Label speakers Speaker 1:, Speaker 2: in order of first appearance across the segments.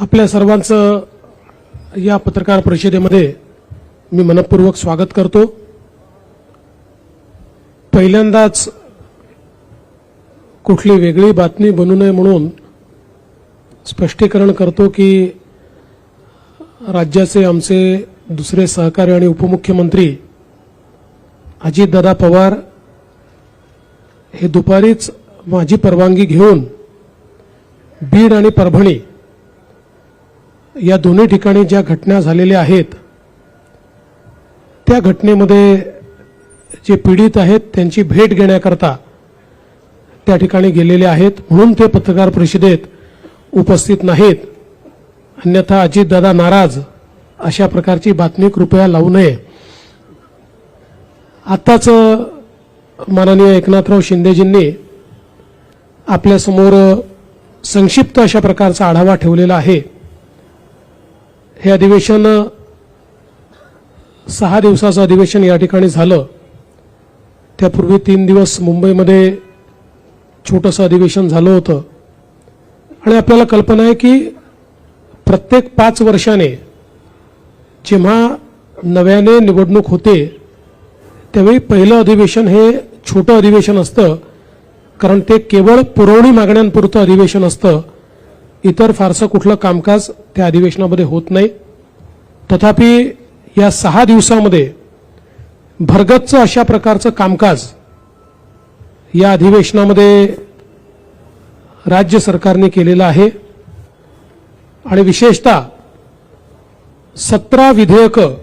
Speaker 1: आपल्या सर्वांचं या पत्रकार परिषदेमध्ये मी मनपूर्वक स्वागत करतो। पहिल्यांदाच कुठली वेगळी बातमी बनू नये म्हणून स्पष्टीकरण करतो की राज्याचे आमचे दुसरे सहकारी आणि उपमुख्यमंत्री अजितदादा पवार हे दुपारीच माझी परवानगी घेऊन बीड आणि परभणी या दोन्ही ठिकाणी ज्या घटना झालेल्या आहेत त्या घटनेमध्ये जे पीडित आहेत त्यांची भेट घेण्याकरता त्या ठिकाणी गेलेले आहेत, म्हणून ते पत्रकार परिषदेत उपस्थित नाहीत। अन्यथा अजितदादा नाराज अशा प्रकारची बातमी कृपया लावू नये। आताच माननीय एकनाथराव शिंदेजींनी आपल्या समोर संक्षिप्त अशा प्रकारचा आढावा ठेवलेला आहे। हे अधिवेशन 6 दिवसाचं अधिवेशन या ठिकाणी झालं। त्यापूर्वी 3 दिवस मुंबईमध्ये छोटंसं अधिवेशन झालं होतं आणि आपल्याला कल्पना आहे की प्रत्येक 5 वर्षाने जेव्हा नव्याने निवडणूक होते त्यावेळी पहिलं अधिवेशन हे छोटं अधिवेशन असतं, कारण ते केवळ पुरवणी मागण्यांपुरतं अधिवेशन असतं। इतर फारसं कुठलं कामकाज त्या अधिवेशनामध्ये होत नाही। तथापि या 6 दिवसामध्ये भरगच्च अशा प्रकारचं कामकाज या अधिवेशनामध्ये राज्य सरकारने केलेलं आहे आणि विशेषतः 17 विधेयकं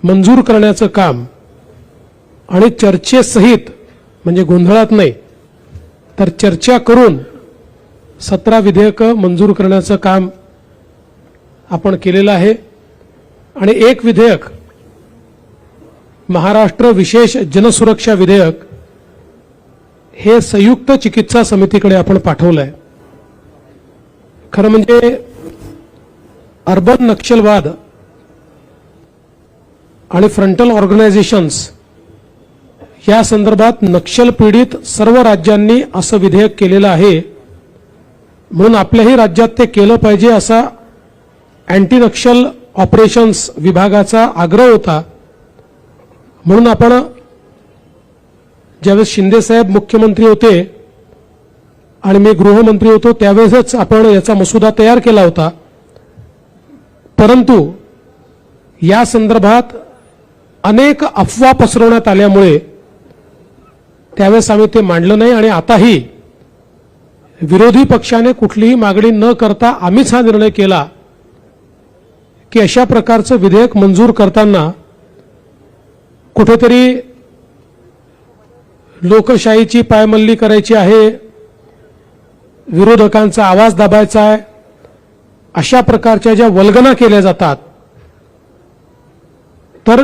Speaker 1: मंजूर करण्याचं काम आणि चर्चेसहित, म्हणजे गोंधळात नाही तर चर्चा करून 17 विधेयकं मंजूर करण्याचं काम आपण केलेलं आहे। आणि एक विधेयक महाराष्ट्र विशेष जनसुरक्षा विधेयक हे संयुक्त चिकित्सा समितीकडे आपण पाठवलंय। खरं म्हणजे अर्बन नक्षलवाद आणि फ्रंटल ऑर्गनायझेशन्स या संदर्भात नक्षल पीडित सर्व राज्यांनी असं विधेयक केलेलं आहे, म्हणून आपल्याही राज्यात ते केलं पाहिजे असा अँटी नक्षल ऑपरेशन्स विभागाचा आग्रह होता। म्हणून आपण ज्यावेळेस शिंदे साहेब मुख्यमंत्री होते आणि मी गृहमंत्री होतो त्यावेळेसच आपण याचा मसुदा तयार केला होता, परंतु या संदर्भात अनेक अफवा पसरवण्यात आल्यामुळे त्यावेळेस आम्ही ते मांडलं नाही आणि आताही विरोधी पक्षाने कुठलीही मागणी न करता आम्हीच हा निर्णय केला की अशा प्रकारचं विधेयक मंजूर करताना कुठेतरी लोकशाहीची पायमल्ली करायची आहे, विरोधकांचा आवाज दाबायचा आहे, अशा प्रकारच्या ज्या वल्गना केल्या जातात, तर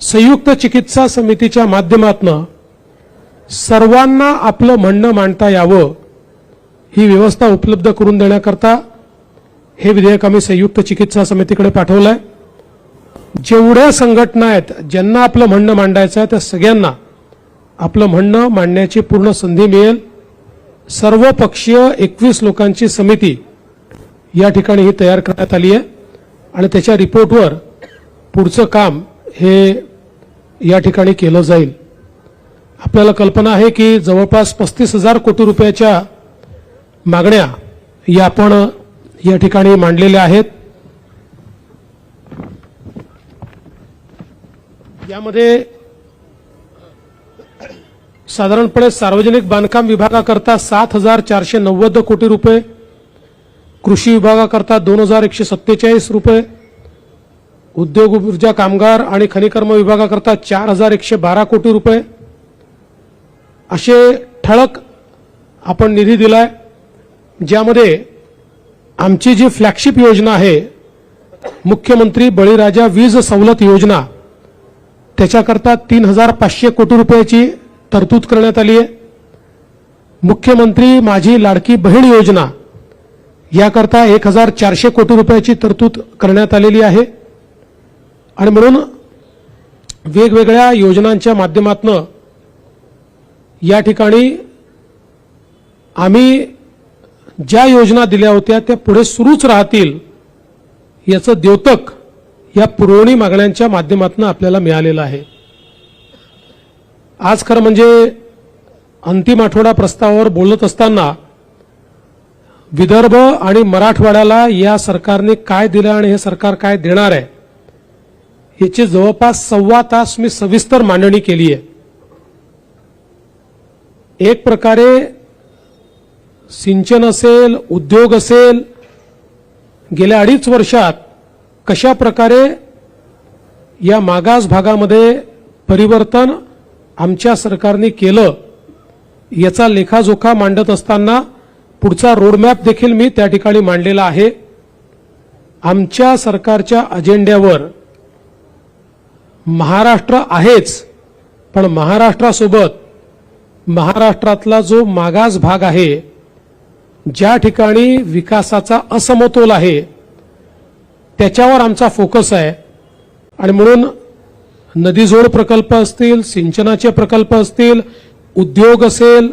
Speaker 1: संयुक्त चिकित्सा समितीच्या माध्यमातून सर्वांना आपलं म्हणणं मांडता यावं ही व्यवस्था उपलब्ध करून देण्याकरता हे विधेयक आम्ही संयुक्त चिकित्सा समितीकडे पाठवलंय। जेवढ्या संघटना आहेत ज्यांना आपलं म्हणणं मांडायचं आहे त्या सगळ्यांना आपलं म्हणणं मांडण्याची पूर्ण संधी मिळेल। सर्वपक्षीय 21 लोकांची समिती या ठिकाणी ही तयार करण्यात आली आहे आणि त्याच्या रिपोर्टवर पुढचं काम हे या ठिकाणी केलं जाईल। आपल्याला कल्पना आहे की जवळपास 35,000 कोटी रुपयाच्या मागण्या या आपण या ठिकाणी मांडलेल्या आहेत। यामध्ये साधारणपणे सार्वजनिक बांधकाम विभागाकरता 7,490 कोटी रुपये, कृषी विभागाकरता 2,147 रुपये, उद्योग ऊर्जा कामगार आणि खनिकर्म विभागाकरता 4,112 कोटी रुपये असे ठळक आपण निधी दिलाय। ज्यामध्ये आमची जी फ्लॅगशिप योजना आहे मुख्यमंत्री बळीराजा वीज सवलत योजना त्याच्याकरता 3,500 कोटी रुपयाची तरतूद करण्यात आली आहे। मुख्यमंत्री माझी लाडकी बहीण योजना याकरता 1,400 कोटी रुपयाची तरतूद करण्यात आलेली आहे आणि म्हणून वेगवेगळ्या योजनांच्या माध्यमातून या ठिकाणी आम्ही ज्या योजना दिल्या होत्या त्या पुढे सुरूच राहतील याचं द्योतक या पुरवणी मागण्यांच्या माध्यमातून आपल्याला मिळालेलं आहे. आज खरं म्हणजे अंतिम आठवडा प्रस्तावावर बोलत असताना विदर्भ आणि मराठवाड्याला या सरकारने काय दिलं आणि हे सरकार काय देणार आहे याची जवळपास 1.25 तास मी सविस्तर मांडणी केली आहे. एक प्रकारे सिंचन असेल, उद्योग असेल, गेल्या 2.5 वर्षात कशा प्रकारे या मागास भागामध्ये परिवर्तन आमच्या सरकारने केलं याचा लेखाजोखा मांडत असताना पुढचा रोडमॅप देखील मी त्या ठिकाणी मांडलेला आहे. आमच्या सरकारच्या अजेंड्यावर महाराष्ट्र आहेच, पण महाराष्ट्रासोबत महाराष्ट्रातला जो मागास भाग आहे, ज्या ठिकाणी विकासाचा असमतोल आहे, त्याच्यावर आमचा फोकस आहे. आणि म्हणून नदीजोड प्रकल्प असतील, सिंचनाचे प्रकल्प असतील, उद्योग असेल,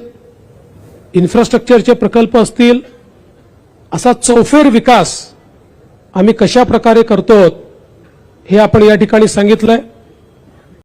Speaker 1: इन्फ्रास्ट्रक्चरचे प्रकल्प असतील, असा चौफेर विकास आम्ही कशा प्रकारे करतो हे आपण या ठिकाणी सांगितलंय.